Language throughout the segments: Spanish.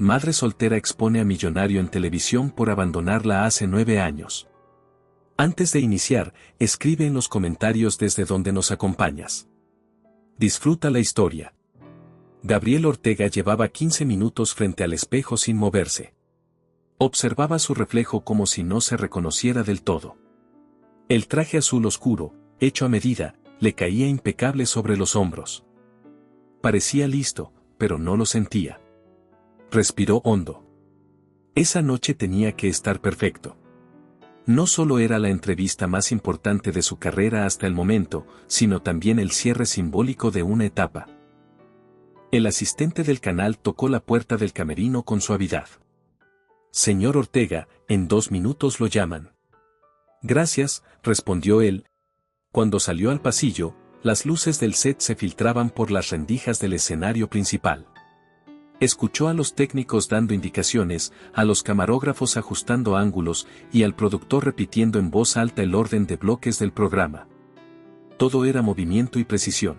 Madre soltera expone a millonario en televisión por abandonarla hace 9 años. Antes de iniciar, escribe en los comentarios desde donde nos acompañas. Disfruta la historia. Gabriel Ortega llevaba 15 minutos frente al espejo sin moverse. Observaba su reflejo como si no se reconociera del todo. El traje azul oscuro, hecho a medida, le caía impecable sobre los hombros. Parecía listo, pero no lo sentía. Respiró hondo. Esa noche tenía que estar perfecto. No solo era la entrevista más importante de su carrera hasta el momento, sino también el cierre simbólico de una etapa. El asistente del canal tocó la puerta del camerino con suavidad. Señor Ortega, en 2 minutos lo llaman. Gracias, respondió él. Cuando salió al pasillo, las luces del set se filtraban por las rendijas del escenario principal. Escuchó a los técnicos dando indicaciones, a los camarógrafos ajustando ángulos y al productor repitiendo en voz alta el orden de bloques del programa. Todo era movimiento y precisión.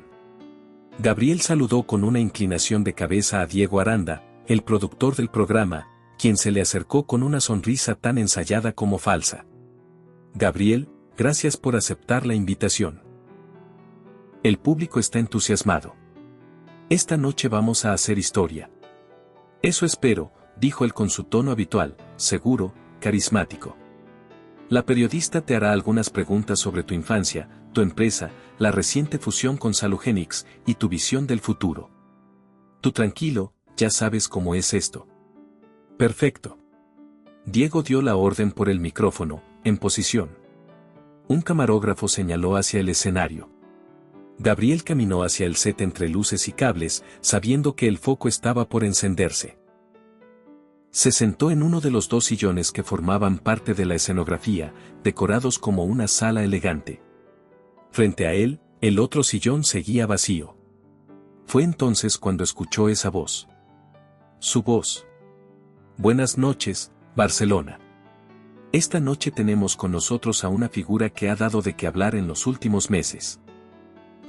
Gabriel saludó con una inclinación de cabeza a Diego Aranda, el productor del programa, quien se le acercó con una sonrisa tan ensayada como falsa. Gabriel, gracias por aceptar la invitación. El público está entusiasmado. Esta noche vamos a hacer historia. Eso espero, dijo él con su tono habitual, seguro, carismático. La periodista te hará algunas preguntas sobre tu infancia, tu empresa, la reciente fusión con Salugenix y tu visión del futuro. Tú tranquilo, ya sabes cómo es esto. Perfecto. Diego dio la orden por el micrófono, en posición. Un camarógrafo señaló hacia el escenario. Gabriel caminó hacia el set entre luces y cables, sabiendo que el foco estaba por encenderse. Se sentó en uno de los 2 sillones que formaban parte de la escenografía, decorados como una sala elegante. Frente a él, el otro sillón seguía vacío. Fue entonces cuando escuchó esa voz. Su voz. Buenas noches, Barcelona. Esta noche tenemos con nosotros a una figura que ha dado de qué hablar en los últimos meses.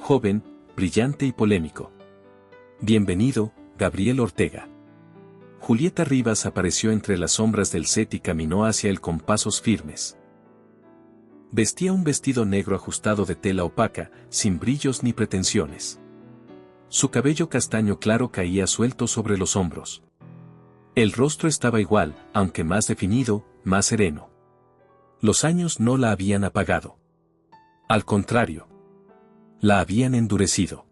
Joven, brillante y polémico. Bienvenido, Gabriel Ortega. Julieta Rivas apareció entre las sombras del set y caminó hacia él con pasos firmes. Vestía un vestido negro ajustado de tela opaca, sin brillos ni pretensiones. Su cabello castaño claro caía suelto sobre los hombros. El rostro estaba igual, aunque más definido, más sereno. Los años no la habían apagado. Al contrario, la habían endurecido.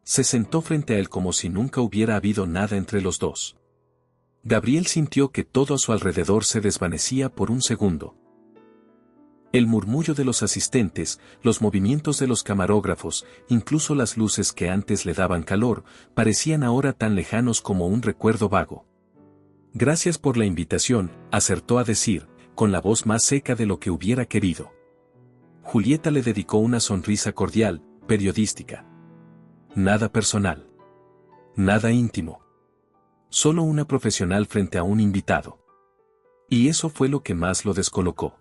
Se sentó frente a él como si nunca hubiera habido nada entre los dos. Gabriel sintió que todo a su alrededor se desvanecía por un segundo. El murmullo de los asistentes, los movimientos de los camarógrafos, incluso las luces que antes le daban calor, parecían ahora tan lejanos como un recuerdo vago. Gracias por la invitación, acertó a decir, con la voz más seca de lo que hubiera querido. Julieta le dedicó una sonrisa cordial, periodística. Nada personal. Nada íntimo. Solo una profesional frente a un invitado. Y eso fue lo que más lo descolocó.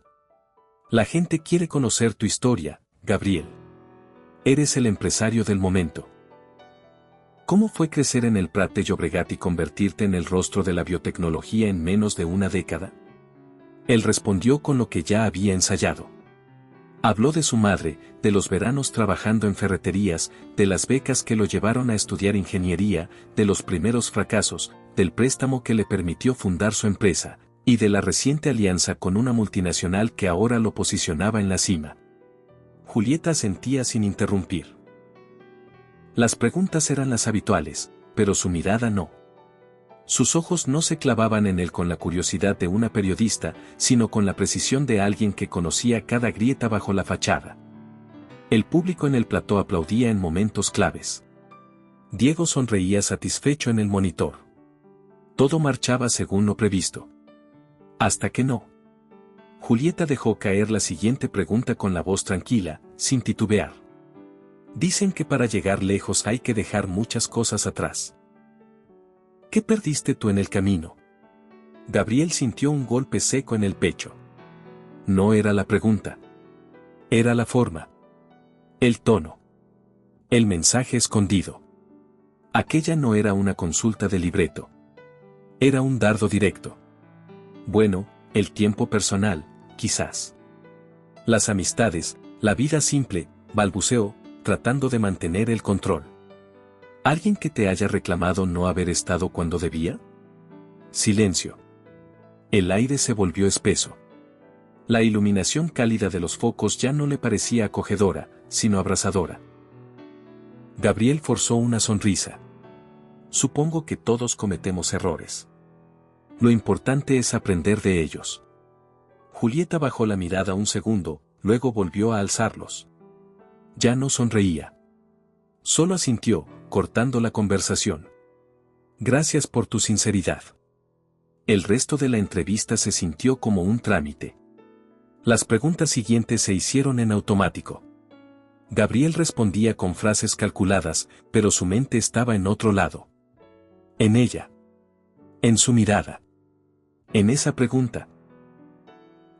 La gente quiere conocer tu historia, Gabriel. Eres el empresario del momento. ¿Cómo fue crecer en el Prat de Llobregat y convertirte en el rostro de la biotecnología en menos de una década? Él respondió con lo que ya había ensayado. Habló de su madre, de los veranos trabajando en ferreterías, de las becas que lo llevaron a estudiar ingeniería, de los primeros fracasos, del préstamo que le permitió fundar su empresa, y de la reciente alianza con una multinacional que ahora lo posicionaba en la cima. Julieta asentía sin interrumpir. Las preguntas eran las habituales, pero su mirada no. Sus ojos no se clavaban en él con la curiosidad de una periodista, sino con la precisión de alguien que conocía cada grieta bajo la fachada. El público en el plató aplaudía en momentos claves. Diego sonreía satisfecho en el monitor. Todo marchaba según lo previsto. Hasta que no. Julieta dejó caer la siguiente pregunta con la voz tranquila, sin titubear. Dicen que para llegar lejos hay que dejar muchas cosas atrás. ¿Qué perdiste tú en el camino? Gabriel sintió un golpe seco en el pecho. No era la pregunta. Era la forma. El tono. El mensaje escondido. Aquella no era una consulta de libreto. Era un dardo directo. Bueno, el tiempo personal, quizás. Las amistades, la vida simple, balbuceó, tratando de mantener el control. ¿Alguien que te haya reclamado no haber estado cuando debía? Silencio. El aire se volvió espeso. La iluminación cálida de los focos ya no le parecía acogedora, sino abrasadora. Gabriel forzó una sonrisa. Supongo que todos cometemos errores. Lo importante es aprender de ellos. Julieta bajó la mirada un segundo, luego volvió a alzarlos. Ya no sonreía. Solo asintió, cortando la conversación. Gracias por tu sinceridad. El resto de la entrevista se sintió como un trámite. Las preguntas siguientes se hicieron en automático. Gabriel respondía con frases calculadas, pero su mente estaba en otro lado. En ella. En su mirada. En esa pregunta.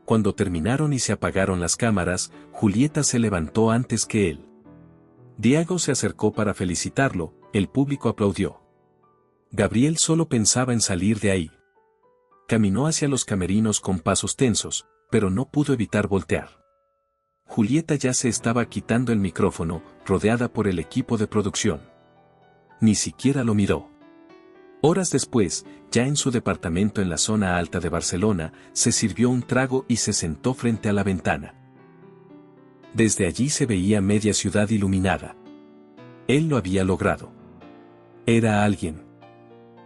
Cuando terminaron y se apagaron las cámaras, Julieta se levantó antes que él. Diego se acercó para felicitarlo, el público aplaudió. Gabriel solo pensaba en salir de ahí. Caminó hacia los camerinos con pasos tensos, pero no pudo evitar voltear. Julieta ya se estaba quitando el micrófono, rodeada por el equipo de producción. Ni siquiera lo miró. Horas después, ya en su departamento en la zona alta de Barcelona, se sirvió un trago y se sentó frente a la ventana. Desde allí se veía media ciudad iluminada. Él lo había logrado. Era alguien.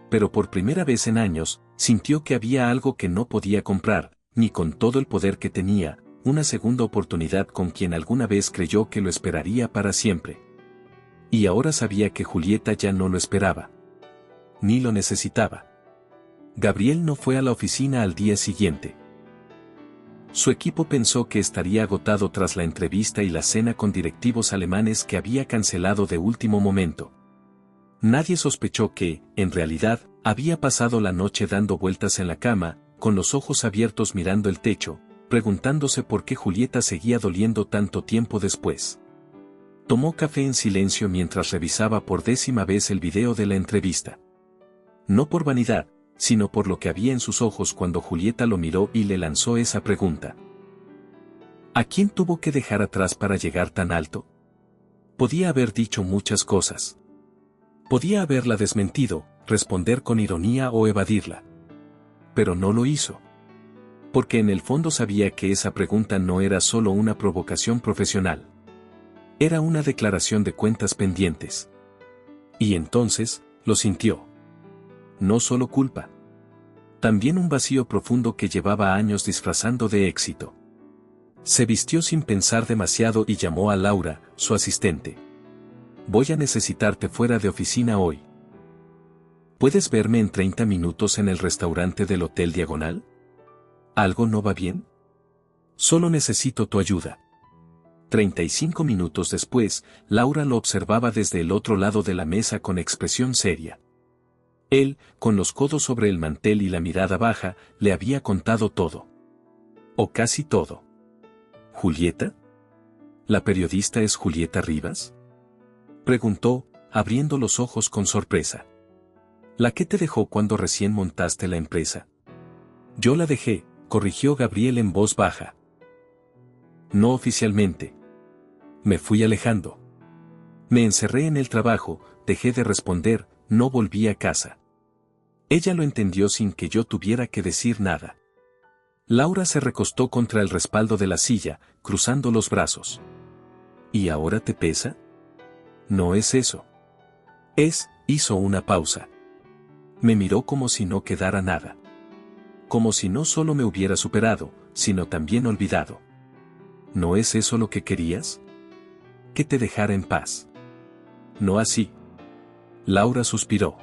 Pero por primera vez en años, sintió que había algo que no podía comprar, ni con todo el poder que tenía, una segunda oportunidad con quien alguna vez creyó que lo esperaría para siempre. Y ahora sabía que Julieta ya no lo esperaba. Ni lo necesitaba. Gabriel no fue a la oficina al día siguiente. Su equipo pensó que estaría agotado tras la entrevista y la cena con directivos alemanes que había cancelado de último momento. Nadie sospechó que, en realidad, había pasado la noche dando vueltas en la cama, con los ojos abiertos mirando el techo, preguntándose por qué Julieta seguía doliendo tanto tiempo después. Tomó café en silencio mientras revisaba por 10ª vez el video de la entrevista. No por vanidad, sino por lo que había en sus ojos cuando Julieta lo miró y le lanzó esa pregunta. ¿A quién tuvo que dejar atrás para llegar tan alto? Podía haber dicho muchas cosas. Podía haberla desmentido, responder con ironía o evadirla. Pero no lo hizo. Porque en el fondo sabía que esa pregunta no era solo una provocación profesional. Era una declaración de cuentas pendientes. Y entonces, lo sintió. No solo culpa. También un vacío profundo que llevaba años disfrazando de éxito. Se vistió sin pensar demasiado y llamó a Laura, su asistente. Voy a necesitarte fuera de oficina hoy. ¿Puedes verme en 30 minutos en el restaurante del Hotel Diagonal? ¿Algo no va bien? Solo necesito tu ayuda. 35 minutos después, Laura lo observaba desde el otro lado de la mesa con expresión seria. Él, con los codos sobre el mantel y la mirada baja, le había contado todo. O casi todo. ¿Julieta? ¿La periodista es Julieta Rivas? Preguntó, abriendo los ojos con sorpresa. ¿La que te dejó cuando recién montaste la empresa? Yo la dejé, corrigió Gabriel en voz baja. No oficialmente. Me fui alejando. Me encerré en el trabajo, dejé de responder, no volví a casa. Ella lo entendió sin que yo tuviera que decir nada. Laura se recostó contra el respaldo de la silla, cruzando los brazos. ¿Y ahora te pesa? No es eso. Hizo una pausa. Me miró como si no quedara nada. Como si no solo me hubiera superado, sino también olvidado. ¿No es eso lo que querías? Que te dejara en paz. No así. Laura suspiró.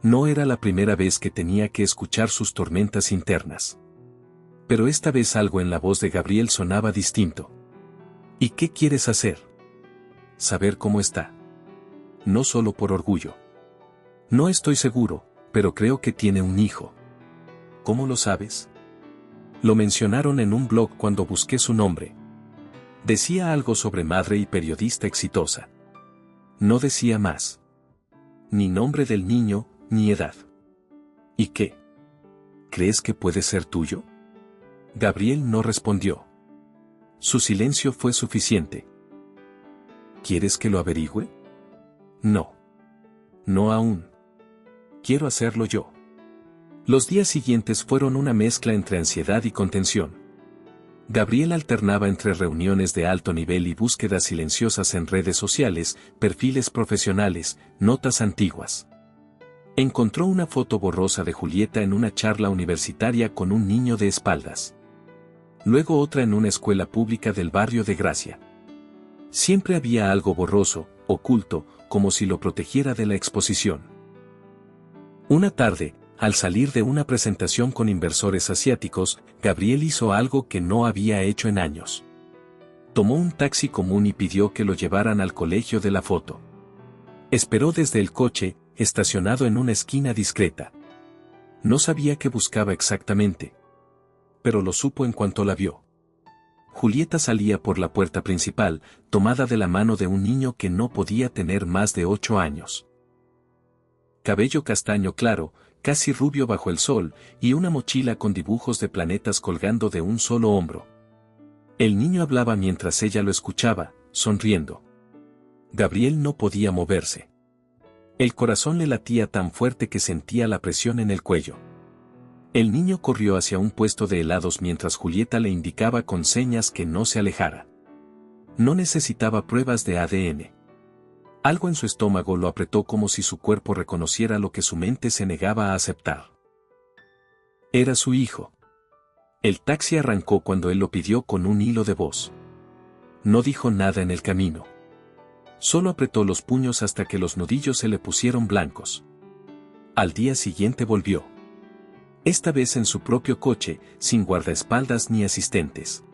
No era la primera vez que tenía que escuchar sus tormentas internas. Pero esta vez algo en la voz de Gabriel sonaba distinto. ¿Y qué quieres hacer? Saber cómo está. No solo por orgullo. No estoy seguro, pero creo que tiene un hijo. ¿Cómo lo sabes? Lo mencionaron en un blog cuando busqué su nombre. Decía algo sobre madre y periodista exitosa. No decía más. Ni nombre del niño, ni edad. ¿Y qué? ¿Crees que puede ser tuyo? Gabriel no respondió. Su silencio fue suficiente. ¿Quieres que lo averigüe? No. No aún. Quiero hacerlo yo. Los días siguientes fueron una mezcla entre ansiedad y contención. Gabriel alternaba entre reuniones de alto nivel y búsquedas silenciosas en redes sociales, perfiles profesionales, notas antiguas. Encontró una foto borrosa de Julieta en una charla universitaria con un niño de espaldas. Luego otra en una escuela pública del barrio de Gracia. Siempre había algo borroso, oculto, como si lo protegiera de la exposición. Una tarde, al salir de una presentación con inversores asiáticos, Gabriel hizo algo que no había hecho en años. Tomó un taxi común y pidió que lo llevaran al colegio de la foto. Esperó desde el coche, estacionado en una esquina discreta. No sabía qué buscaba exactamente, pero lo supo en cuanto la vio. Julieta salía por la puerta principal, tomada de la mano de un niño que no podía tener más de 8 años. Cabello castaño claro, casi rubio bajo el sol, y una mochila con dibujos de planetas colgando de un solo hombro. El niño hablaba mientras ella lo escuchaba, sonriendo. Gabriel no podía moverse. El corazón le latía tan fuerte que sentía la presión en el cuello. El niño corrió hacia un puesto de helados mientras Julieta le indicaba con señas que no se alejara. No necesitaba pruebas de ADN. Algo en su estómago lo apretó como si su cuerpo reconociera lo que su mente se negaba a aceptar. Era su hijo. El taxi arrancó cuando él lo pidió con un hilo de voz. No dijo nada en el camino. Solo apretó los puños hasta que los nudillos se le pusieron blancos. Al día siguiente volvió. Esta vez en su propio coche, sin guardaespaldas ni asistentes.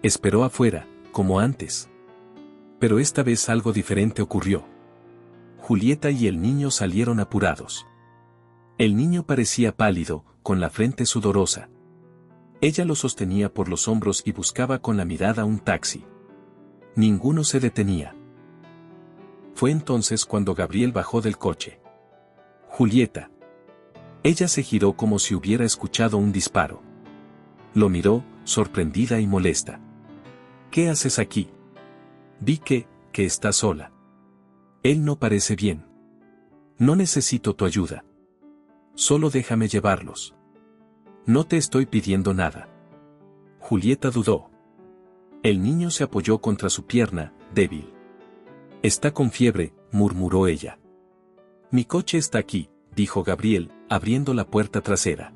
Esperó afuera, como antes. Pero esta vez algo diferente ocurrió. Julieta y el niño salieron apurados. El niño parecía pálido, con la frente sudorosa. Ella lo sostenía por los hombros y buscaba con la mirada un taxi. Ninguno se detenía. Fue entonces cuando Gabriel bajó del coche. Julieta. Ella se giró como si hubiera escuchado un disparo. Lo miró, sorprendida y molesta. ¿Qué haces aquí? Vi que estás sola. Él no parece bien. No necesito tu ayuda. Solo déjame llevarlos. No te estoy pidiendo nada. Julieta dudó. El niño se apoyó contra su pierna, débil. Está con fiebre, murmuró ella. Mi coche está aquí, dijo Gabriel, abriendo la puerta trasera.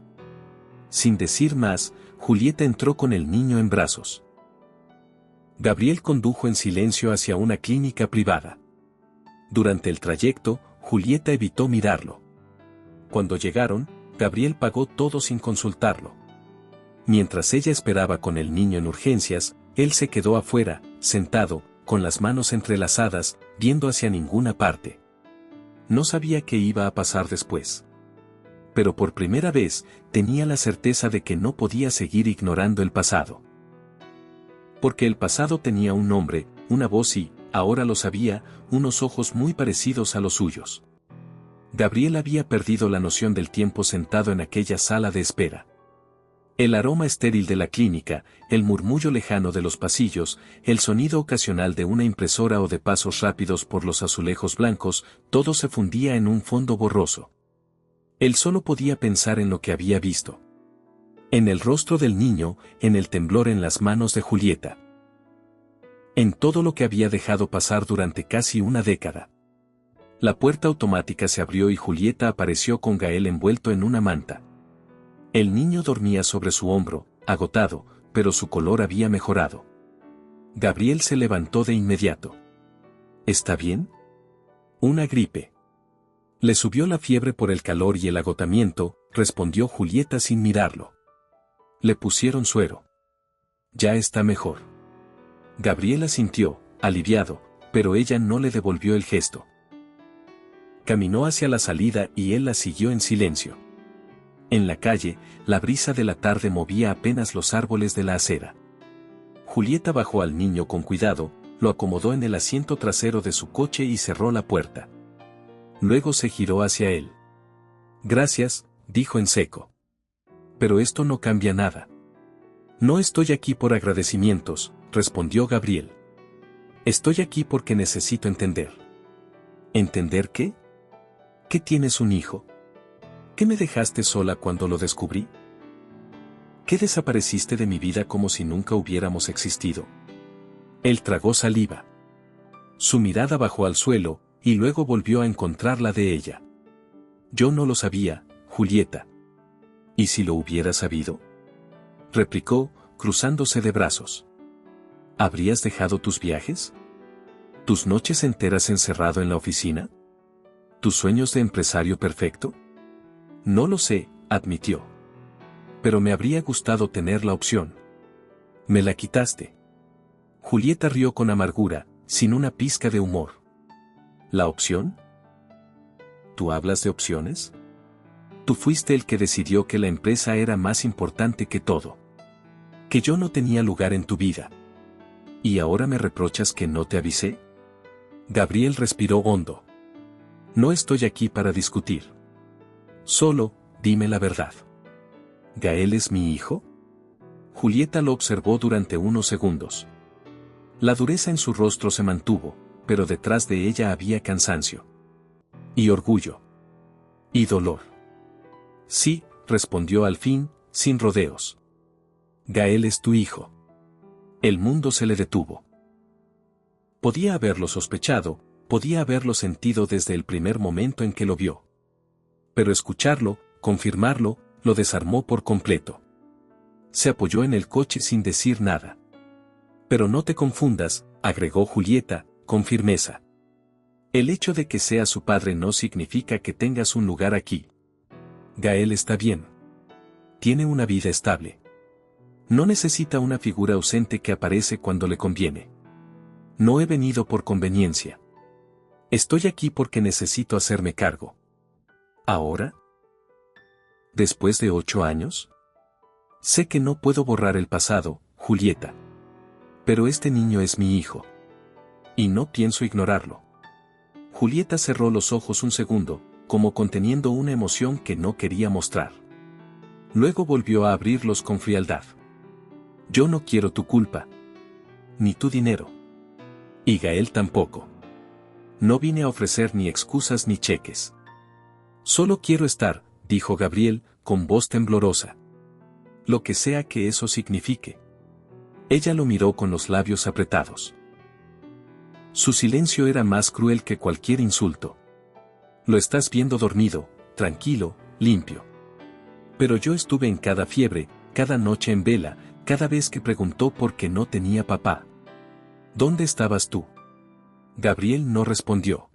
Sin decir más, Julieta entró con el niño en brazos. Gabriel condujo en silencio hacia una clínica privada. Durante el trayecto, Julieta evitó mirarlo. Cuando llegaron, Gabriel pagó todo sin consultarlo. Mientras ella esperaba con el niño en urgencias, él se quedó afuera, sentado, con las manos entrelazadas, viendo hacia ninguna parte. No sabía qué iba a pasar después. Pero por primera vez, tenía la certeza de que no podía seguir ignorando el pasado. Porque el pasado tenía un nombre, una voz y, ahora lo sabía, unos ojos muy parecidos a los suyos. Gabriel había perdido la noción del tiempo sentado en aquella sala de espera. El aroma estéril de la clínica, el murmullo lejano de los pasillos, el sonido ocasional de una impresora o de pasos rápidos por los azulejos blancos, todo se fundía en un fondo borroso. Él solo podía pensar en lo que había visto. En el rostro del niño, en el temblor en las manos de Julieta. En todo lo que había dejado pasar durante casi una década. La puerta automática se abrió y Julieta apareció con Gael envuelto en una manta. El niño dormía sobre su hombro, agotado, pero su color había mejorado. Gabriel se levantó de inmediato. ¿Está bien? Una gripe. Le subió la fiebre por el calor y el agotamiento, respondió Julieta sin mirarlo. Le pusieron suero. Ya está mejor. Gabriel asintió, aliviado, pero ella no le devolvió el gesto. Caminó hacia la salida y él la siguió en silencio. En la calle, la brisa de la tarde movía apenas los árboles de la acera. Julieta bajó al niño con cuidado, lo acomodó en el asiento trasero de su coche y cerró la puerta. Luego se giró hacia él. Gracias, dijo en seco. Pero esto no cambia nada. No estoy aquí por agradecimientos, respondió Gabriel. Estoy aquí porque necesito entender. ¿Entender qué? ¿Que tienes un hijo? ¿Que me dejaste sola cuando lo descubrí? ¿Que desapareciste de mi vida como si nunca hubiéramos existido? Él tragó saliva. Su mirada bajó al suelo, y luego volvió a encontrar la de ella. Yo no lo sabía, Julieta. ¿Y si lo hubiera sabido? Replicó, cruzándose de brazos. ¿Habrías dejado tus viajes? ¿Tus noches enteras encerrado en la oficina? ¿Tus sueños de empresario perfecto? No lo sé, admitió. Pero me habría gustado tener la opción. Me la quitaste. Julieta rió con amargura, sin una pizca de humor. ¿La opción? ¿Tú hablas de opciones? Tú fuiste el que decidió que la empresa era más importante que todo. Que yo no tenía lugar en tu vida. ¿Y ahora me reprochas que no te avisé? Gabriel respiró hondo. No estoy aquí para discutir. Solo, dime la verdad. ¿Gael es mi hijo? Julieta lo observó durante unos segundos. La dureza en su rostro se mantuvo, pero detrás de ella había cansancio. Y orgullo. Y dolor. Sí, respondió al fin, sin rodeos. Gael es tu hijo. El mundo se le detuvo. Podía haberlo sospechado, podía haberlo sentido desde el primer momento en que lo vio. Pero escucharlo, confirmarlo, lo desarmó por completo. Se apoyó en el coche sin decir nada. Pero no te confundas, agregó Julieta, con firmeza. El hecho de que sea su padre no significa que tengas un lugar aquí. Gael está bien. Tiene una vida estable. No necesita una figura ausente que aparece cuando le conviene. No he venido por conveniencia. Estoy aquí porque necesito hacerme cargo. ¿Ahora? ¿Después de 8 años? Sé que no puedo borrar el pasado, Julieta. Pero este niño es mi hijo. Y no pienso ignorarlo. Julieta cerró los ojos un segundo, como conteniendo una emoción que no quería mostrar. Luego volvió a abrirlos con frialdad. Yo no quiero tu culpa. Ni tu dinero. Y Gael tampoco. No vine a ofrecer ni excusas ni cheques. Solo quiero estar, dijo Gabriel, con voz temblorosa. Lo que sea que eso signifique. Ella lo miró con los labios apretados. Su silencio era más cruel que cualquier insulto. Lo estás viendo dormido, tranquilo, limpio. Pero yo estuve en cada fiebre, cada noche en vela, cada vez que preguntó por qué no tenía papá. ¿Dónde estabas tú? Gabriel no respondió.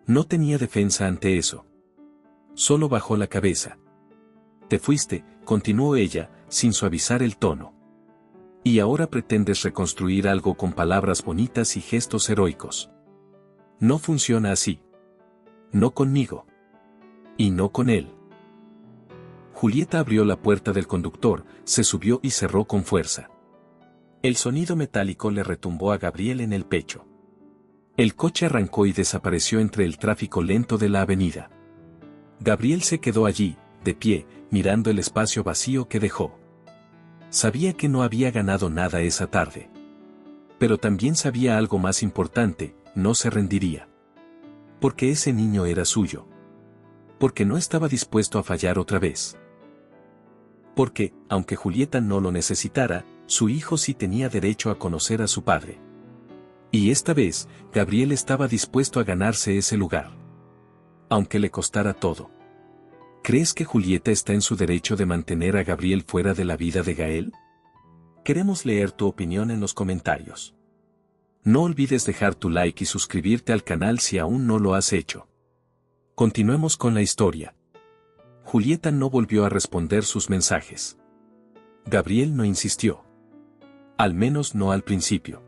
No tenía defensa ante eso. Solo bajó la cabeza. Te fuiste, continuó ella, sin suavizar el tono. Y ahora pretendes reconstruir algo con palabras bonitas y gestos heroicos. No funciona así. No conmigo. Y no con él. Julieta abrió la puerta del conductor, se subió y cerró con fuerza. El sonido metálico le retumbó a Gabriel en el pecho. El coche arrancó y desapareció entre el tráfico lento de la avenida. Gabriel se quedó allí, de pie, mirando el espacio vacío que dejó. Sabía que no había ganado nada esa tarde. Pero también sabía algo más importante, no se rendiría. Porque ese niño era suyo. Porque no estaba dispuesto a fallar otra vez. Porque, aunque Julieta no lo necesitara, su hijo sí tenía derecho a conocer a su padre. Y esta vez, Gabriel estaba dispuesto a ganarse ese lugar. Aunque le costara todo. ¿Crees que Julieta está en su derecho de mantener a Gabriel fuera de la vida de Gael? Queremos leer tu opinión en los comentarios. No olvides dejar tu like y suscribirte al canal si aún no lo has hecho. Continuemos con la historia. Julieta no volvió a responder sus mensajes. Gabriel no insistió. Al menos no al principio.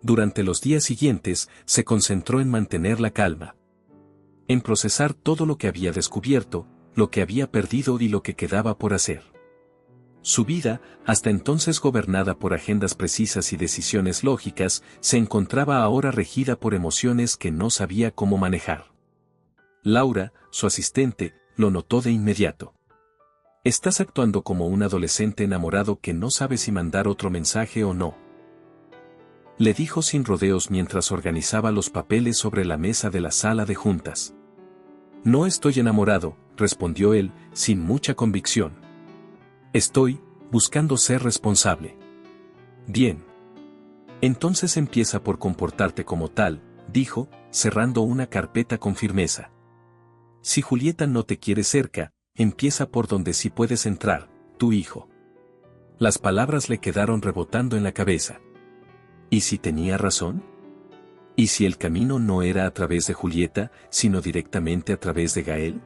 Durante los días siguientes, se concentró en mantener la calma. En procesar todo lo que había descubierto, lo que había perdido y lo que quedaba por hacer. Su vida, hasta entonces gobernada por agendas precisas y decisiones lógicas, se encontraba ahora regida por emociones que no sabía cómo manejar. Laura, su asistente, lo notó de inmediato. Estás actuando como un adolescente enamorado que no sabe si mandar otro mensaje o no. Le dijo sin rodeos mientras organizaba los papeles sobre la mesa de la sala de juntas. No estoy enamorado, respondió él, sin mucha convicción. Estoy buscando ser responsable. Bien. Entonces empieza por comportarte como tal, dijo, cerrando una carpeta con firmeza. Si Julieta no te quiere cerca, empieza por donde sí puedes entrar, tu hijo. Las palabras le quedaron rebotando en la cabeza. ¿Y si tenía razón? ¿Y si el camino no era a través de Julieta, sino directamente a través de Gael?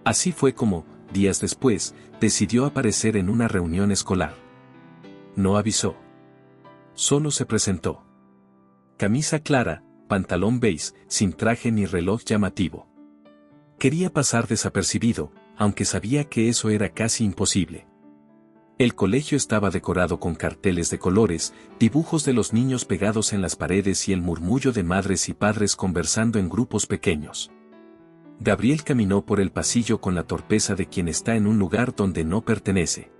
Así fue como, días después, decidió aparecer en una reunión escolar. No avisó. Solo se presentó. Camisa clara, pantalón beige, sin traje ni reloj llamativo. Quería pasar desapercibido, aunque sabía que eso era casi imposible. El colegio estaba decorado con carteles de colores, dibujos de los niños pegados en las paredes y el murmullo de madres y padres conversando en grupos pequeños. Gabriel caminó por el pasillo con la torpeza de quien está en un lugar donde no pertenece.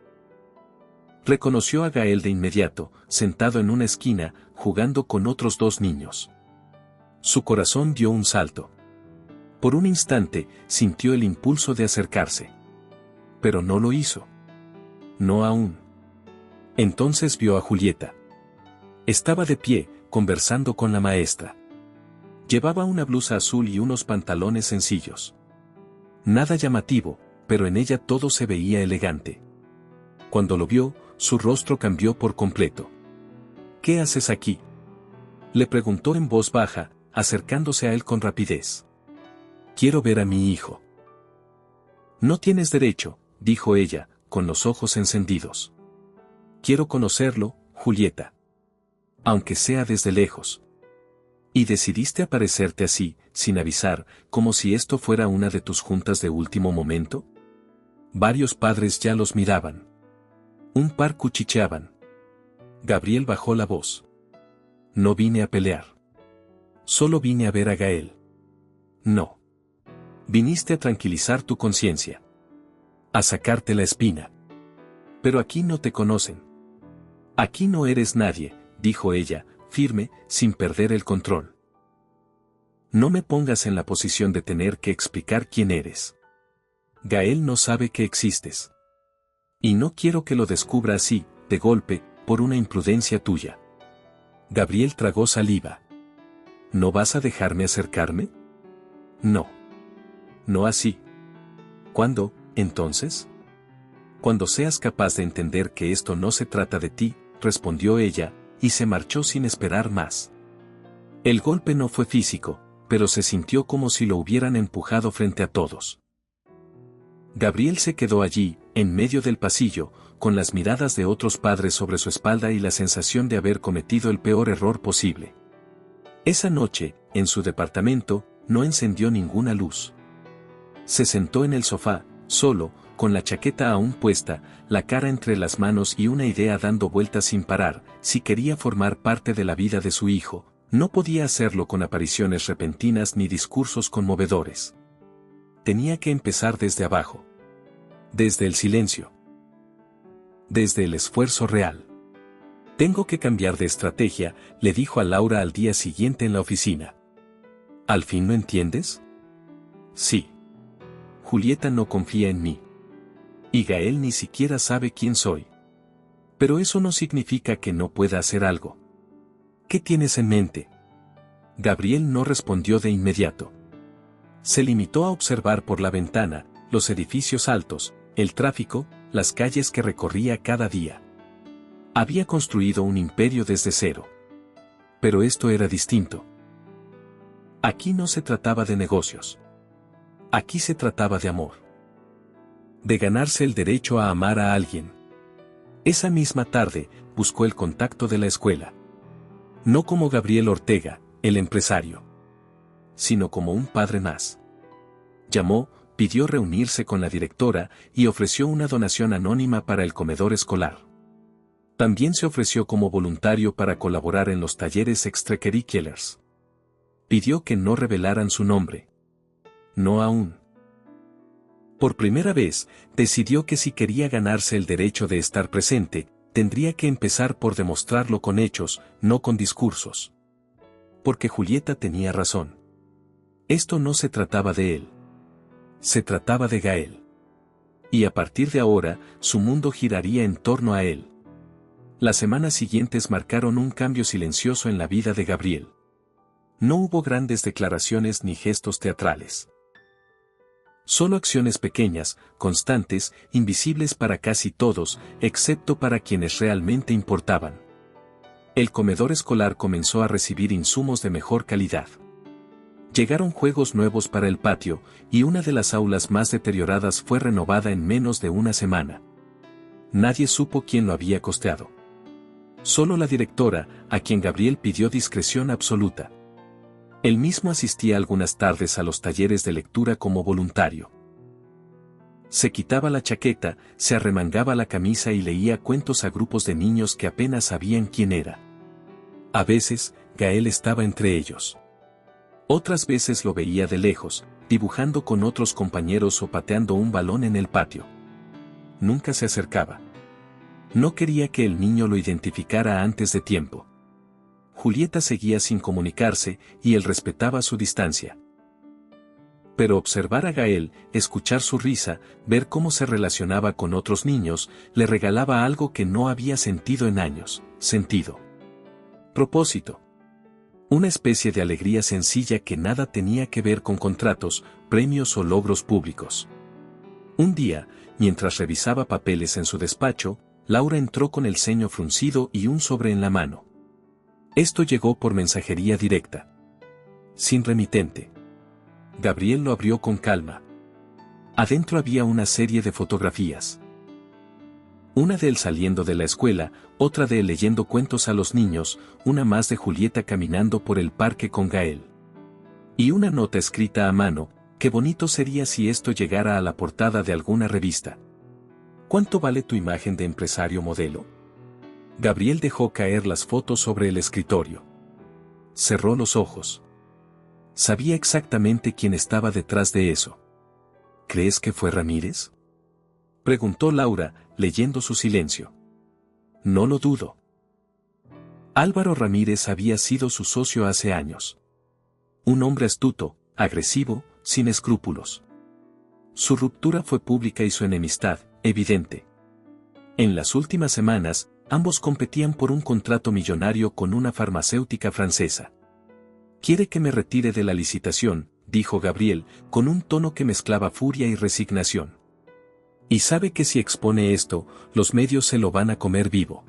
Reconoció a Gael de inmediato, sentado en una esquina, jugando con otros dos niños. Su corazón dio un salto. Por un instante, sintió el impulso de acercarse. Pero no lo hizo. No aún. Entonces vio a Julieta. Estaba de pie, conversando con la maestra. Llevaba una blusa azul y unos pantalones sencillos. Nada llamativo, pero en ella todo se veía elegante. Cuando lo vio, su rostro cambió por completo. ¿Qué haces aquí?, le preguntó en voz baja, acercándose a él con rapidez. Quiero ver a mi hijo. No tienes derecho, dijo ella, con los ojos encendidos. Quiero conocerlo, Julieta. Aunque sea desde lejos. ¿Y decidiste aparecerte así, sin avisar, como si esto fuera una de tus juntas de último momento? Varios padres ya los miraban. Un par cuchicheaban. Gabriel bajó la voz. No vine a pelear. Solo vine a ver a Gael. No. Viniste a tranquilizar tu conciencia. A sacarte la espina. Pero aquí no te conocen. Aquí no eres nadie, dijo ella, firme, sin perder el control. No me pongas en la posición de tener que explicar quién eres. Gael no sabe que existes. Y no quiero que lo descubra así, de golpe, por una imprudencia tuya. Gabriel tragó saliva. ¿No vas a dejarme acercarme? No. No así. ¿Cuándo, entonces? Cuando seas capaz de entender que esto no se trata de ti, respondió ella, y se marchó sin esperar más. El golpe no fue físico, pero se sintió como si lo hubieran empujado frente a todos. Gabriel se quedó allí, en medio del pasillo, con las miradas de otros padres sobre su espalda y la sensación de haber cometido el peor error posible. Esa noche, en su departamento, no encendió ninguna luz. Se sentó en el sofá, solo, con la chaqueta aún puesta, la cara entre las manos y una idea dando vueltas sin parar. Si quería formar parte de la vida de su hijo, no podía hacerlo con apariciones repentinas ni discursos conmovedores. Tenía que empezar desde abajo. Desde el silencio. Desde el esfuerzo real. Tengo que cambiar de estrategia, le dijo a Laura al día siguiente en la oficina. ¿Al fin lo entiendes? Sí. Julieta no confía en mí. Y Gael ni siquiera sabe quién soy. Pero eso no significa que no pueda hacer algo. ¿Qué tienes en mente? Gabriel no respondió de inmediato. Se limitó a observar por la ventana, los edificios altos, el tráfico, las calles que recorría cada día. Había construido un imperio desde cero. Pero esto era distinto. Aquí no se trataba de negocios. Aquí se trataba de amor. De ganarse el derecho a amar a alguien. Esa misma tarde, buscó el contacto de la escuela. No como Gabriel Ortega, el empresario. Sino como un padre más. Llamó, pidió reunirse con la directora y ofreció una donación anónima para el comedor escolar. También se ofreció como voluntario para colaborar en los talleres extracurriculars. Pidió que no revelaran su nombre. No aún. Por primera vez, decidió que si quería ganarse el derecho de estar presente, tendría que empezar por demostrarlo con hechos, no con discursos. Porque Julieta tenía razón. Esto no se trataba de él. Se trataba de Gael. Y a partir de ahora, su mundo giraría en torno a él. Las semanas siguientes marcaron un cambio silencioso en la vida de Gabriel. No hubo grandes declaraciones ni gestos teatrales. Solo acciones pequeñas, constantes, invisibles para casi todos, excepto para quienes realmente importaban. El comedor escolar comenzó a recibir insumos de mejor calidad. Llegaron juegos nuevos para el patio, y una de las aulas más deterioradas fue renovada en menos de una semana. Nadie supo quién lo había costeado. Solo la directora, a quien Gabriel pidió discreción absoluta. Él mismo asistía algunas tardes a los talleres de lectura como voluntario. Se quitaba la chaqueta, se arremangaba la camisa y leía cuentos a grupos de niños que apenas sabían quién era. A veces, Gael estaba entre ellos. Otras veces lo veía de lejos, dibujando con otros compañeros o pateando un balón en el patio. Nunca se acercaba. No quería que el niño lo identificara antes de tiempo. Julieta seguía sin comunicarse, y él respetaba su distancia. Pero observar a Gael, escuchar su risa, ver cómo se relacionaba con otros niños, le regalaba algo que no había sentido en años: sentido. Propósito. Una especie de alegría sencilla que nada tenía que ver con contratos, premios o logros públicos. Un día, mientras revisaba papeles en su despacho, Laura entró con el ceño fruncido y un sobre en la mano. Esto llegó por mensajería directa. Sin remitente. Gabriel lo abrió con calma. Adentro había una serie de fotografías. Una de él saliendo de la escuela, otra de él leyendo cuentos a los niños, una más de Julieta caminando por el parque con Gael. Y una nota escrita a mano: qué bonito sería si esto llegara a la portada de alguna revista. ¿Cuánto vale tu imagen de empresario modelo? Gabriel dejó caer las fotos sobre el escritorio. Cerró los ojos. Sabía exactamente quién estaba detrás de eso. ¿Crees que fue Ramírez?, preguntó Laura, leyendo su silencio. No lo dudo. Álvaro Ramírez había sido su socio hace años. Un hombre astuto, agresivo, sin escrúpulos. Su ruptura fue pública y su enemistad, evidente. En las últimas semanas, ambos competían por un contrato millonario con una farmacéutica francesa. «Quiere que me retire de la licitación», dijo Gabriel, con un tono que mezclaba furia y resignación. Y sabe que si expone esto, los medios se lo van a comer vivo.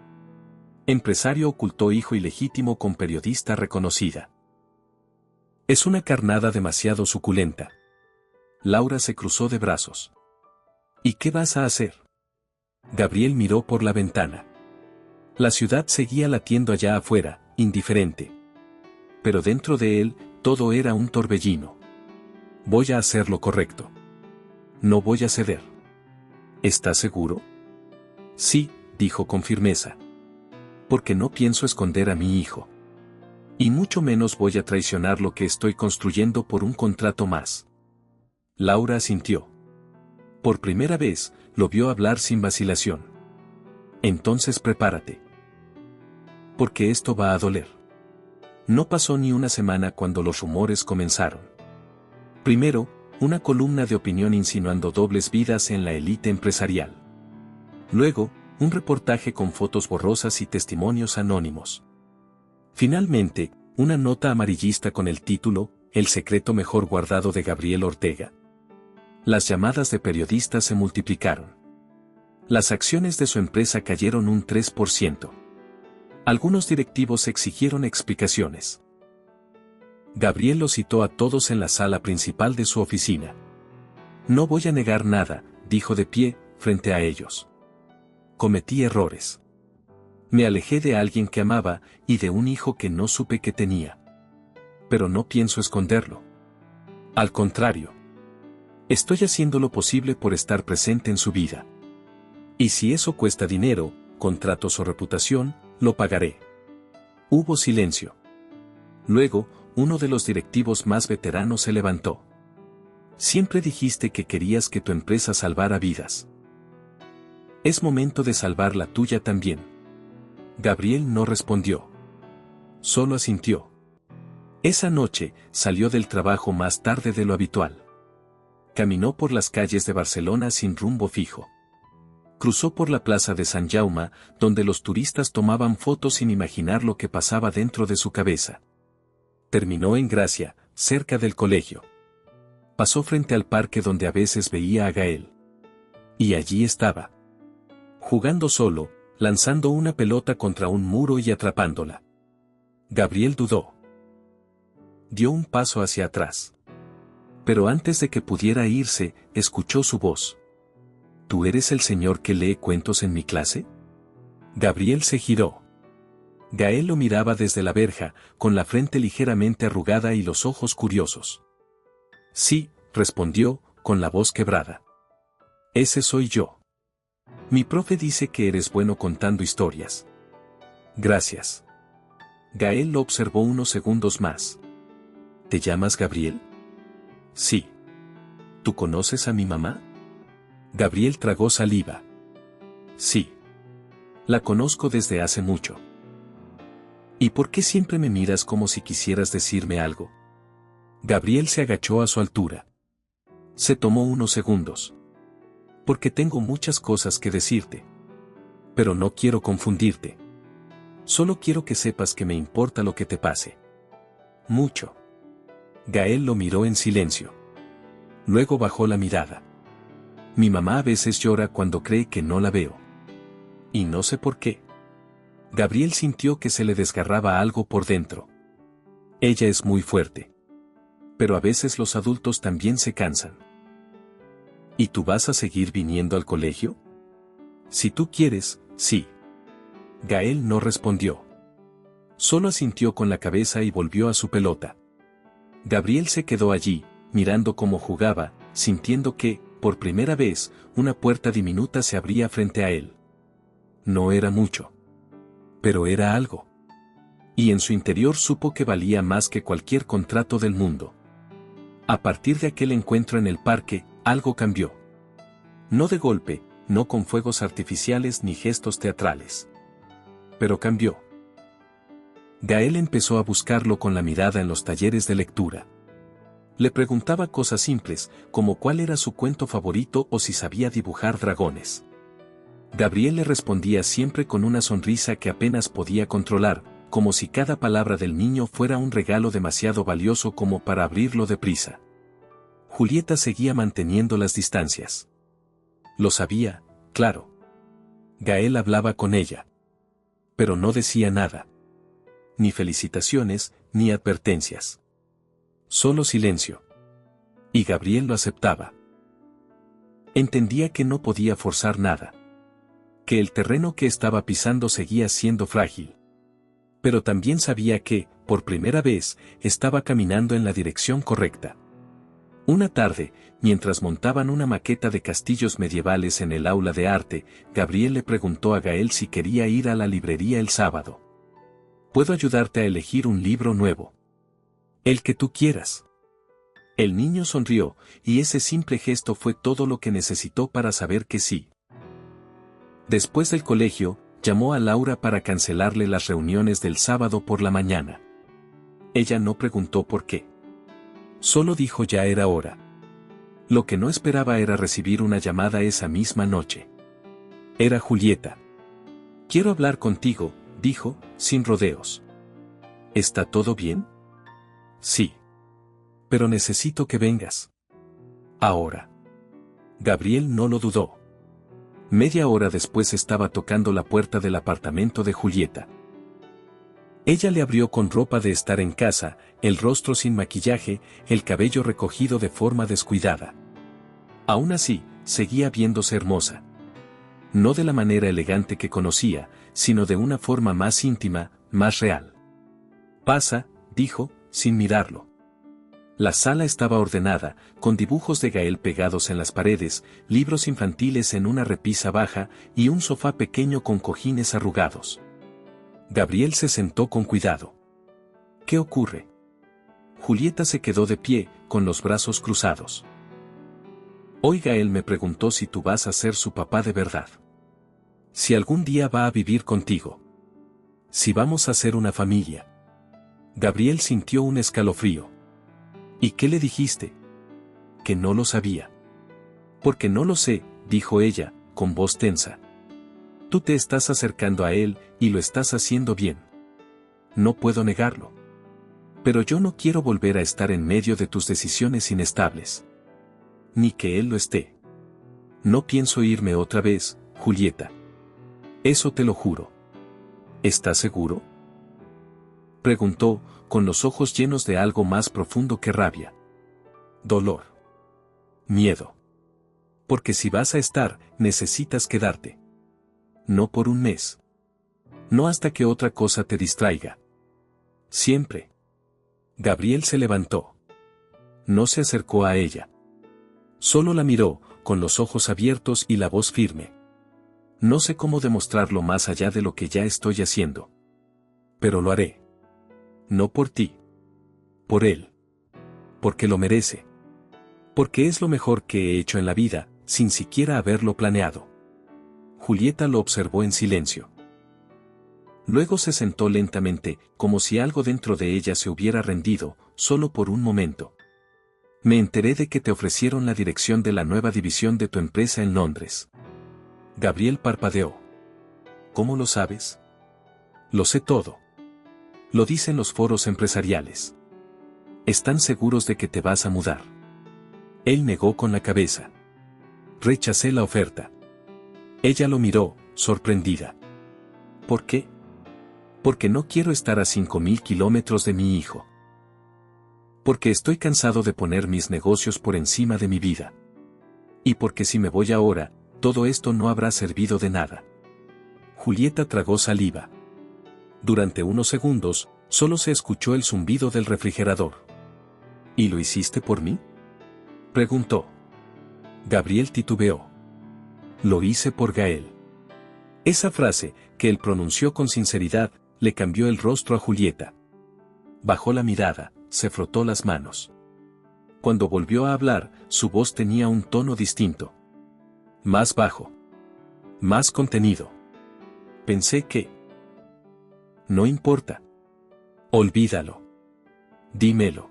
Empresario ocultó hijo ilegítimo con periodista reconocida. Es una carnada demasiado suculenta. Laura se cruzó de brazos. ¿Y qué vas a hacer? Gabriel miró por la ventana. La ciudad seguía latiendo allá afuera, indiferente. Pero dentro de él, todo era un torbellino. Voy a hacer lo correcto. No voy a ceder. ¿Estás seguro? Sí, dijo con firmeza. Porque no pienso esconder a mi hijo. Y mucho menos voy a traicionar lo que estoy construyendo por un contrato más. Laura asintió. Por primera vez, lo vio hablar sin vacilación. Entonces prepárate. Porque esto va a doler. No pasó ni una semana cuando los rumores comenzaron. Primero, una columna de opinión insinuando dobles vidas en la élite empresarial. Luego, un reportaje con fotos borrosas y testimonios anónimos. Finalmente, una nota amarillista con el título «El secreto mejor guardado de Gabriel Ortega». Las llamadas de periodistas se multiplicaron. Las acciones de su empresa cayeron un 3%. Algunos directivos exigieron explicaciones. Gabriel los citó a todos en la sala principal de su oficina. No voy a negar nada, dijo de pie, frente a ellos. Cometí errores. Me alejé de alguien que amaba, y de un hijo que no supe que tenía. Pero no pienso esconderlo. Al contrario. Estoy haciendo lo posible por estar presente en su vida. Y si eso cuesta dinero, contratos o reputación, lo pagaré. Hubo silencio. Luego, uno de los directivos más veteranos se levantó. Siempre dijiste que querías que tu empresa salvara vidas. Es momento de salvar la tuya también. Gabriel no respondió. Solo asintió. Esa noche, salió del trabajo más tarde de lo habitual. Caminó por las calles de Barcelona sin rumbo fijo. Cruzó por la plaza de Sant Jaume, donde los turistas tomaban fotos sin imaginar lo que pasaba dentro de su cabeza. Terminó en Gracia, cerca del colegio. Pasó frente al parque donde a veces veía a Gael. Y allí estaba. Jugando solo, lanzando una pelota contra un muro y atrapándola. Gabriel dudó. Dio un paso hacia atrás. Pero antes de que pudiera irse, escuchó su voz. ¿Tú eres el señor que lee cuentos en mi clase? Gabriel se giró. Gael lo miraba desde la verja, con la frente ligeramente arrugada y los ojos curiosos. Sí, respondió, con la voz quebrada. Ese soy yo. Mi profe dice que eres bueno contando historias. Gracias. Gael lo observó unos segundos más. ¿Te llamas Gabriel? Sí. ¿Tú conoces a mi mamá? Gabriel tragó saliva. Sí. La conozco desde hace mucho. ¿Y por qué siempre me miras como si quisieras decirme algo? Gabriel se agachó a su altura. Se tomó unos segundos. Porque tengo muchas cosas que decirte. Pero no quiero confundirte. Solo quiero que sepas que me importa lo que te pase. Mucho. Gael lo miró en silencio. Luego bajó la mirada. Mi mamá a veces llora cuando cree que no la veo. Y no sé por qué. Gabriel sintió que se le desgarraba algo por dentro. Ella es muy fuerte. Pero a veces los adultos también se cansan. ¿Y tú vas a seguir viniendo al colegio? Si tú quieres, sí. Gael no respondió. Solo asintió con la cabeza y volvió a su pelota. Gabriel se quedó allí, mirando cómo jugaba, sintiendo que, por primera vez, una puerta diminuta se abría frente a él. No era mucho. Pero era algo. Y en su interior supo que valía más que cualquier contrato del mundo. A partir de aquel encuentro en el parque, algo cambió. No de golpe, no con fuegos artificiales ni gestos teatrales. Pero cambió. Gael empezó a buscarlo con la mirada en los talleres de lectura. Le preguntaba cosas simples, como cuál era su cuento favorito o si sabía dibujar dragones. Gabriel le respondía siempre con una sonrisa que apenas podía controlar, como si cada palabra del niño fuera un regalo demasiado valioso como para abrirlo deprisa. Julieta seguía manteniendo las distancias. Lo sabía, claro. Gael hablaba con ella. Pero no decía nada. Ni felicitaciones, ni advertencias. Solo silencio. Y Gabriel lo aceptaba. Entendía que no podía forzar nada. Que el terreno que estaba pisando seguía siendo frágil. Pero también sabía que, por primera vez, estaba caminando en la dirección correcta. Una tarde, mientras montaban una maqueta de castillos medievales en el aula de arte, Gabriel le preguntó a Gael si quería ir a la librería el sábado. «Puedo ayudarte a elegir un libro nuevo. El que tú quieras». El niño sonrió, y ese simple gesto fue todo lo que necesitó para saber que sí. Después del colegio, llamó a Laura para cancelarle las reuniones del sábado por la mañana. Ella no preguntó por qué. Solo dijo ya era hora. Lo que no esperaba era recibir una llamada esa misma noche. Era Julieta. «Quiero hablar contigo», dijo, sin rodeos. «¿Está todo bien?» «Sí. Pero necesito que vengas. Ahora». Gabriel no lo dudó. Media hora después estaba tocando la puerta del apartamento de Julieta. Ella le abrió con ropa de estar en casa, el rostro sin maquillaje, el cabello recogido de forma descuidada. Aún así, seguía viéndose hermosa. No de la manera elegante que conocía, sino de una forma más íntima, más real. «Pasa», dijo, sin mirarlo. La sala estaba ordenada, con dibujos de Gael pegados en las paredes, libros infantiles en una repisa baja y un sofá pequeño con cojines arrugados. Gabriel se sentó con cuidado. «¿Qué ocurre?» Julieta se quedó de pie, con los brazos cruzados. Oiga, él me preguntó si tú vas a ser su papá de verdad. Si algún día va a vivir contigo. Si vamos a ser una familia. Gabriel sintió un escalofrío. ¿Y qué le dijiste? Que no lo sabía. Porque no lo sé, dijo ella, con voz tensa. Tú te estás acercando a él, y lo estás haciendo bien. No puedo negarlo. Pero yo no quiero volver a estar en medio de tus decisiones inestables. Ni que él lo esté. No pienso irme otra vez, Julieta. Eso te lo juro. ¿Estás seguro? Preguntó, con los ojos llenos de algo más profundo que rabia. Dolor. Miedo. Porque si vas a estar, necesitas quedarte. No por un mes. No hasta que otra cosa te distraiga. Siempre. Gabriel se levantó. No se acercó a ella. Solo la miró, con los ojos abiertos y la voz firme. No sé cómo demostrarlo más allá de lo que ya estoy haciendo. Pero lo haré. No por ti. Por él. Porque lo merece. Porque es lo mejor que he hecho en la vida, sin siquiera haberlo planeado. Julieta lo observó en silencio. Luego se sentó lentamente, como si algo dentro de ella se hubiera rendido, solo por un momento. Me enteré de que te ofrecieron la dirección de la nueva división de tu empresa en Londres. Gabriel parpadeó. ¿Cómo lo sabes? Lo sé todo. Lo dicen los foros empresariales. ¿Están seguros de que te vas a mudar? Él negó con la cabeza. Rechacé la oferta. Ella lo miró, sorprendida. ¿Por qué? Porque no quiero estar a 5.000 kilómetros de mi hijo. Porque estoy cansado de poner mis negocios por encima de mi vida. Y porque si me voy ahora, todo esto no habrá servido de nada. Julieta tragó saliva. Durante unos segundos, solo se escuchó el zumbido del refrigerador. ¿Y lo hiciste por mí? Preguntó. Gabriel titubeó. Lo hice por Gael. Esa frase, que él pronunció con sinceridad, le cambió el rostro a Julieta. Bajó la mirada, se frotó las manos. Cuando volvió a hablar, su voz tenía un tono distinto. Más bajo. Más contenido. Pensé que... No importa. Olvídalo. Dímelo.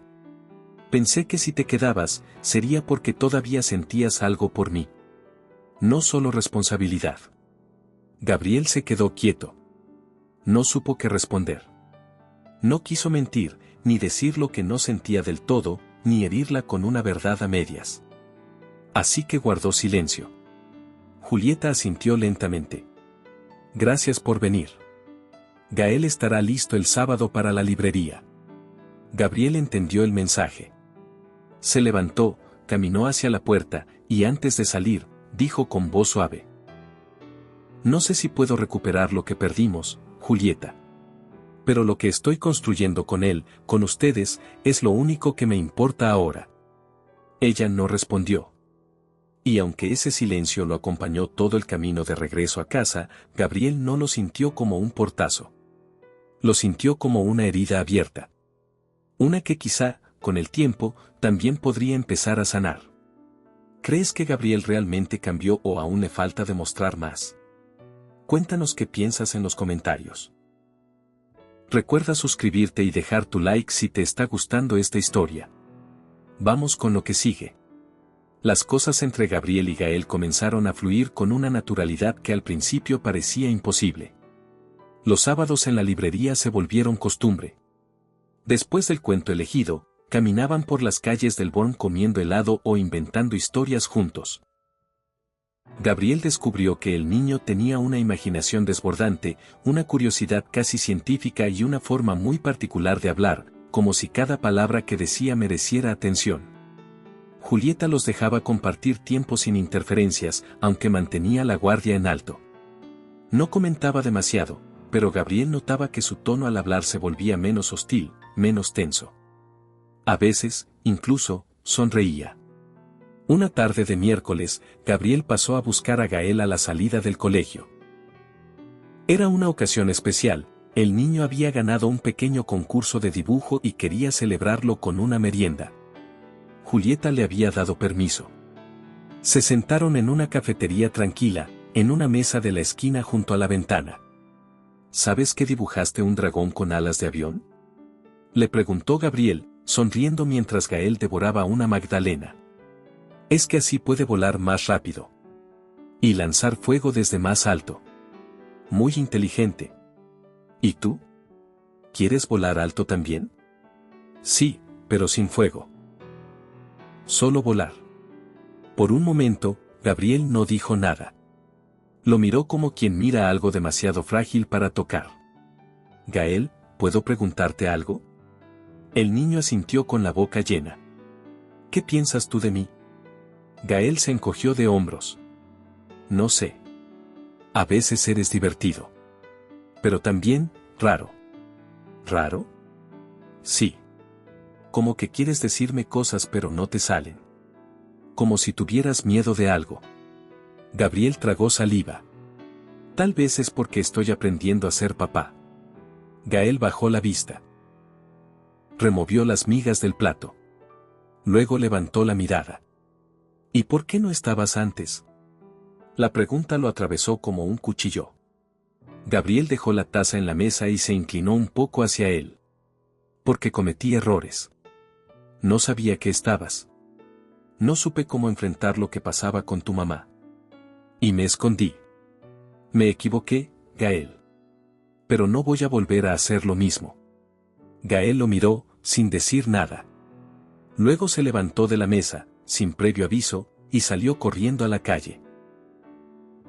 Pensé que si te quedabas, sería porque todavía sentías algo por mí. No solo responsabilidad. Gabriel se quedó quieto. No supo qué responder. No quiso mentir, ni decir lo que no sentía del todo, ni herirla con una verdad a medias. Así que guardó silencio. Julieta asintió lentamente. Gracias por venir. Gael estará listo el sábado para la librería. Gabriel entendió el mensaje. Se levantó, caminó hacia la puerta, y antes de salir, dijo con voz suave. No sé si puedo recuperar lo que perdimos, Julieta. Pero lo que estoy construyendo con él, con ustedes, es lo único que me importa ahora. Ella no respondió. Y aunque ese silencio lo acompañó todo el camino de regreso a casa, Gabriel no lo sintió como un portazo. Lo sintió como una herida abierta. Una que quizá, con el tiempo, también podría empezar a sanar. ¿Crees que Gabriel realmente cambió o aún le falta demostrar más? Cuéntanos qué piensas en los comentarios. Recuerda suscribirte y dejar tu like si te está gustando esta historia. Vamos con lo que sigue. Las cosas entre Gabriel y Gael comenzaron a fluir con una naturalidad que al principio parecía imposible. Los sábados en la librería se volvieron costumbre. Después del cuento elegido, caminaban por las calles del Born comiendo helado o inventando historias juntos. Gabriel descubrió que el niño tenía una imaginación desbordante, una curiosidad casi científica y una forma muy particular de hablar, como si cada palabra que decía mereciera atención. Julieta los dejaba compartir tiempo sin interferencias, aunque mantenía la guardia en alto. No comentaba demasiado, pero Gabriel notaba que su tono al hablar se volvía menos hostil, menos tenso. A veces, incluso, sonreía. Una tarde de miércoles, Gabriel pasó a buscar a Gael a la salida del colegio. Era una ocasión especial, el niño había ganado un pequeño concurso de dibujo y quería celebrarlo con una merienda. Julieta le había dado permiso. Se sentaron en una cafetería tranquila, en una mesa de la esquina junto a la ventana. ¿Sabes que dibujaste un dragón con alas de avión? Le preguntó Gabriel, sonriendo mientras Gael devoraba una magdalena. Es que así puede volar más rápido. Y lanzar fuego desde más alto. Muy inteligente. ¿Y tú? ¿Quieres volar alto también? Sí, pero sin fuego. Solo volar. Por un momento, Gabriel no dijo nada. Lo miró como quien mira algo demasiado frágil para tocar. Gael, ¿puedo preguntarte algo? El niño asintió con la boca llena. ¿Qué piensas tú de mí? Gael se encogió de hombros. No sé. A veces eres divertido. Pero también, raro. ¿Raro? Sí. Como que quieres decirme cosas pero no te salen. Como si tuvieras miedo de algo. Gabriel tragó saliva. Tal vez es porque estoy aprendiendo a ser papá. Gael bajó la vista. Removió las migas del plato. Luego levantó la mirada. ¿Y por qué no estabas antes? La pregunta lo atravesó como un cuchillo. Gabriel dejó la taza en la mesa y se inclinó un poco hacia él. Porque cometí errores. No sabía que estabas. No supe cómo enfrentar lo que pasaba con tu mamá. Y me escondí. Me equivoqué, Gael. Pero no voy a volver a hacer lo mismo. Gael lo miró, sin decir nada. Luego se levantó de la mesa, sin previo aviso, y salió corriendo a la calle.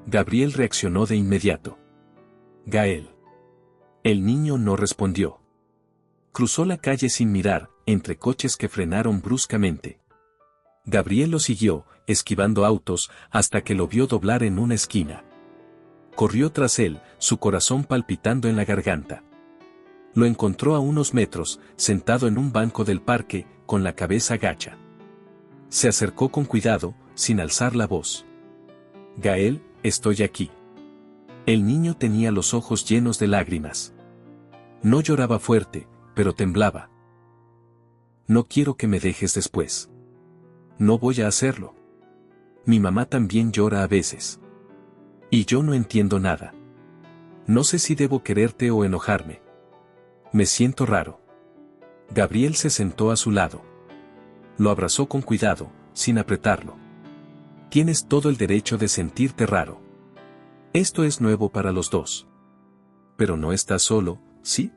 Gabriel reaccionó de inmediato. Gael. El niño no respondió. Cruzó la calle sin mirar, entre coches que frenaron bruscamente. Gabriel lo siguió, esquivando autos, hasta que lo vio doblar en una esquina. Corrió tras él, su corazón palpitando en la garganta. Lo encontró a unos metros, sentado en un banco del parque, con la cabeza gacha. Se acercó con cuidado, sin alzar la voz. Gael, estoy aquí. El niño tenía los ojos llenos de lágrimas. No lloraba fuerte, pero temblaba. No quiero que me dejes después. No voy a hacerlo. Mi mamá también llora a veces. Y yo no entiendo nada. No sé si debo quererte o enojarme. Me siento raro. Gabriel se sentó a su lado. Lo abrazó con cuidado, sin apretarlo. Tienes todo el derecho de sentirte raro. Esto es nuevo para los dos. Pero no estás solo, ¿sí?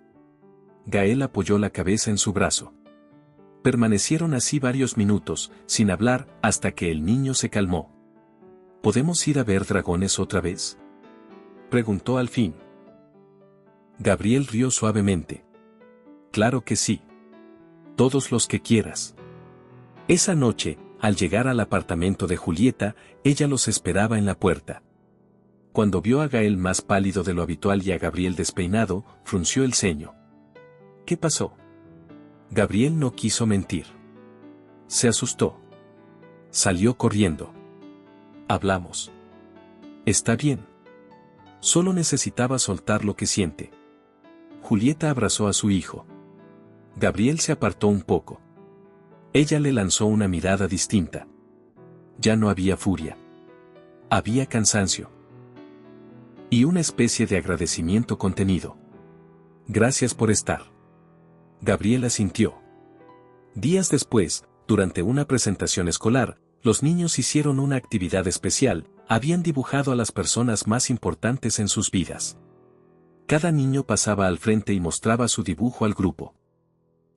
Gael apoyó la cabeza en su brazo. Permanecieron así varios minutos, sin hablar, hasta que el niño se calmó. ¿Podemos ir a ver dragones otra vez? Preguntó al fin. Gabriel rió suavemente. Claro que sí. Todos los que quieras. Esa noche, al llegar al apartamento de Julieta, ella los esperaba en la puerta. Cuando vio a Gael más pálido de lo habitual y a Gabriel despeinado, frunció el ceño. ¿Qué pasó? Gabriel no quiso mentir. Se asustó. Salió corriendo. Hablamos. Está bien. Solo necesitaba soltar lo que siente. Julieta abrazó a su hijo. Gabriel se apartó un poco. Ella le lanzó una mirada distinta. Ya no había furia. Había cansancio. Y una especie de agradecimiento contenido. Gracias por estar. Gabriel asintió. Días después, durante una presentación escolar, los niños hicieron una actividad especial, habían dibujado a las personas más importantes en sus vidas. Cada niño pasaba al frente y mostraba su dibujo al grupo.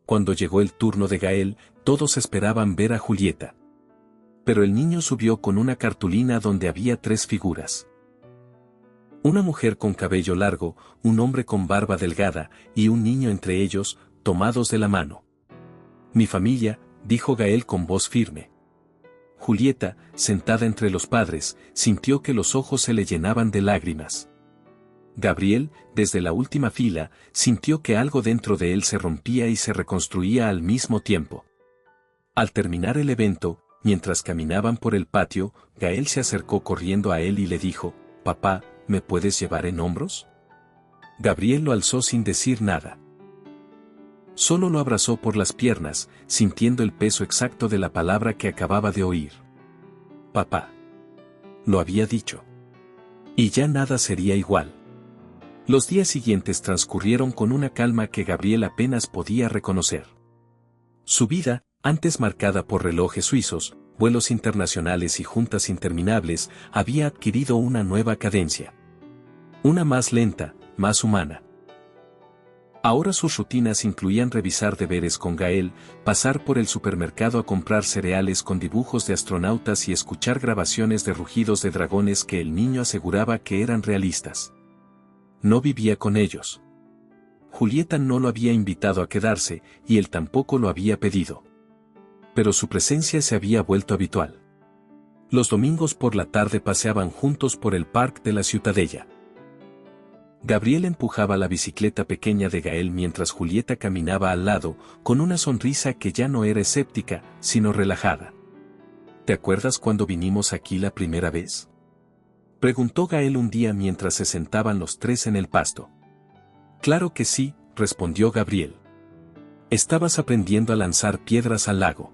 Cuando llegó el turno de Gael, todos esperaban ver a Julieta. Pero el niño subió con una cartulina donde había 3 figuras. Una mujer con cabello largo, un hombre con barba delgada, y un niño entre ellos, tomados de la mano. Mi familia, dijo Gael con voz firme. Julieta, sentada entre los padres, sintió que los ojos se le llenaban de lágrimas. Gabriel, desde la última fila, sintió que algo dentro de él se rompía y se reconstruía al mismo tiempo. Al terminar el evento, mientras caminaban por el patio, Gael se acercó corriendo a él y le dijo, «Papá, ¿me puedes llevar en hombros?» Gabriel lo alzó sin decir nada. Solo lo abrazó por las piernas, sintiendo el peso exacto de la palabra que acababa de oír. papá. Lo había dicho. Y ya nada sería igual. Los días siguientes transcurrieron con una calma que Gabriel apenas podía reconocer. Su vida, antes marcada por relojes suizos, vuelos internacionales y juntas interminables, había adquirido una nueva cadencia. Una más lenta, más humana. Ahora sus rutinas incluían revisar deberes con Gael, pasar por el supermercado a comprar cereales con dibujos de astronautas y escuchar grabaciones de rugidos de dragones que el niño aseguraba que eran realistas. No vivía con ellos. Julieta no lo había invitado a quedarse, y él tampoco lo había pedido. Pero su presencia se había vuelto habitual. Los domingos por la tarde paseaban juntos por el parque de la Ciutadella. Gabriel empujaba la bicicleta pequeña de Gael mientras Julieta caminaba al lado, con una sonrisa que ya no era escéptica, sino relajada. ¿Te acuerdas cuando vinimos aquí la primera vez?, preguntó Gael un día mientras se sentaban los tres en el pasto. Claro que sí, respondió Gabriel. Estabas aprendiendo a lanzar piedras al lago.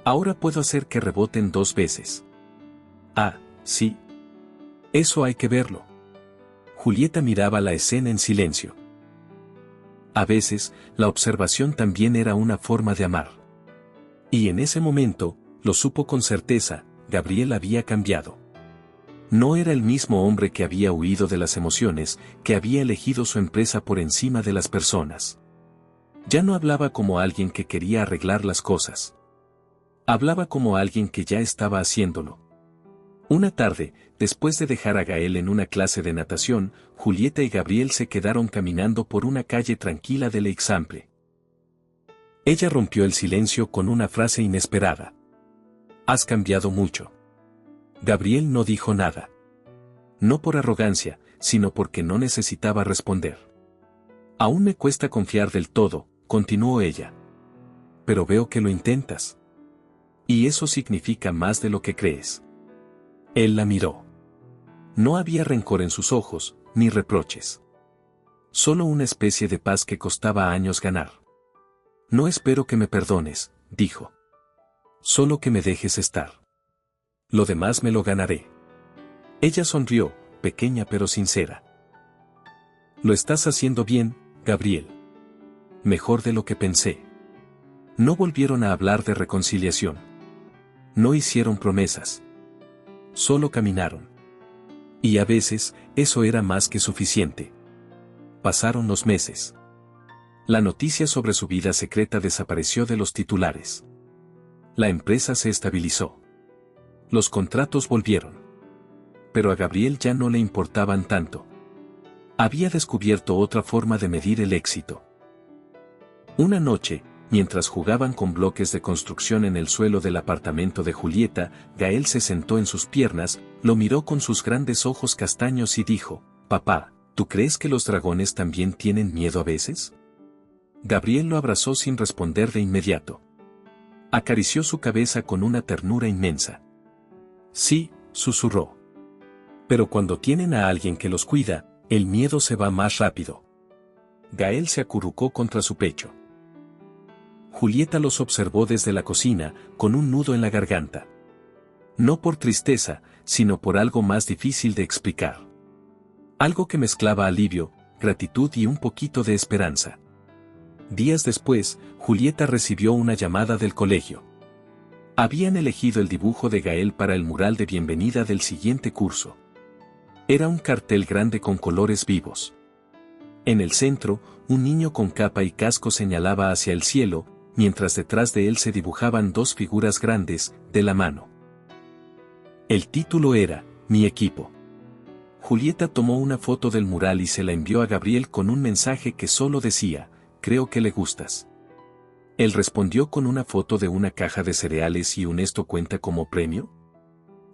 Ahora puedo hacer que reboten 2 veces. Ah, sí. Eso hay que verlo. Julieta miraba la escena en silencio. A veces, la observación también era una forma de amar. Y en ese momento, lo supo con certeza, Gabriel había cambiado. No era el mismo hombre que había huido de las emociones, que había elegido su empresa por encima de las personas. Ya no hablaba como alguien que quería arreglar las cosas. Hablaba como alguien que ya estaba haciéndolo. Una tarde, después de dejar a Gael en una clase de natación, Julieta y Gabriel se quedaron caminando por una calle tranquila del Eixample. Ella rompió el silencio con una frase inesperada. «Has cambiado mucho». Gabriel no dijo nada. No por arrogancia, sino porque no necesitaba responder. «Aún me cuesta confiar del todo», continuó ella. «Pero veo que lo intentas. Y eso significa más de lo que crees». Él la miró. No había rencor en sus ojos, ni reproches. Solo una especie de paz que costaba años ganar. «No espero que me perdones», dijo. «Solo que me dejes estar. Lo demás me lo ganaré». Ella sonrió, pequeña pero sincera. «Lo estás haciendo bien, Gabriel. Mejor de lo que pensé». No volvieron a hablar de reconciliación. No hicieron promesas. Solo caminaron. Y a veces, eso era más que suficiente. Pasaron los meses. La noticia sobre su vida secreta desapareció de los titulares. La empresa se estabilizó. Los contratos volvieron. Pero a Gabriel ya no le importaban tanto. Había descubierto otra forma de medir el éxito. Una noche, mientras jugaban con bloques de construcción en el suelo del apartamento de Julieta, Gael se sentó en sus piernas, lo miró con sus grandes ojos castaños y dijo: «Papá, ¿tú crees que los dragones también tienen miedo a veces?». Gabriel lo abrazó sin responder de inmediato. Acarició su cabeza con una ternura inmensa. «Sí», susurró. «Pero cuando tienen a alguien que los cuida, el miedo se va más rápido». Gael se acurrucó contra su pecho. Julieta los observó desde la cocina, con un nudo en la garganta. No por tristeza, sino por algo más difícil de explicar. Algo que mezclaba alivio, gratitud y un poquito de esperanza. Días después, Julieta recibió una llamada del colegio. Habían elegido el dibujo de Gael para el mural de bienvenida del siguiente curso. Era un cartel grande con colores vivos. En el centro, un niño con capa y casco señalaba hacia el cielo, mientras detrás de él se dibujaban 2 figuras grandes, de la mano. El título era, «Mi equipo». Julieta tomó una foto del mural y se la envió a Gabriel con un mensaje que solo decía: «Creo que le gustas». Él respondió con una foto de una caja de cereales y un «¿Esto cuenta como premio?».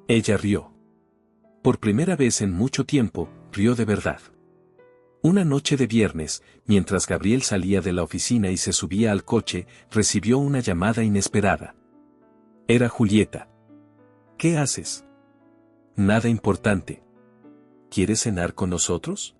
Ella rió. Por primera vez en mucho tiempo, rió de verdad. Una noche de viernes, mientras Gabriel salía de la oficina y se subía al coche, recibió una llamada inesperada. Era Julieta. «¿Qué haces?». «Nada importante». «¿Quieres cenar con nosotros?».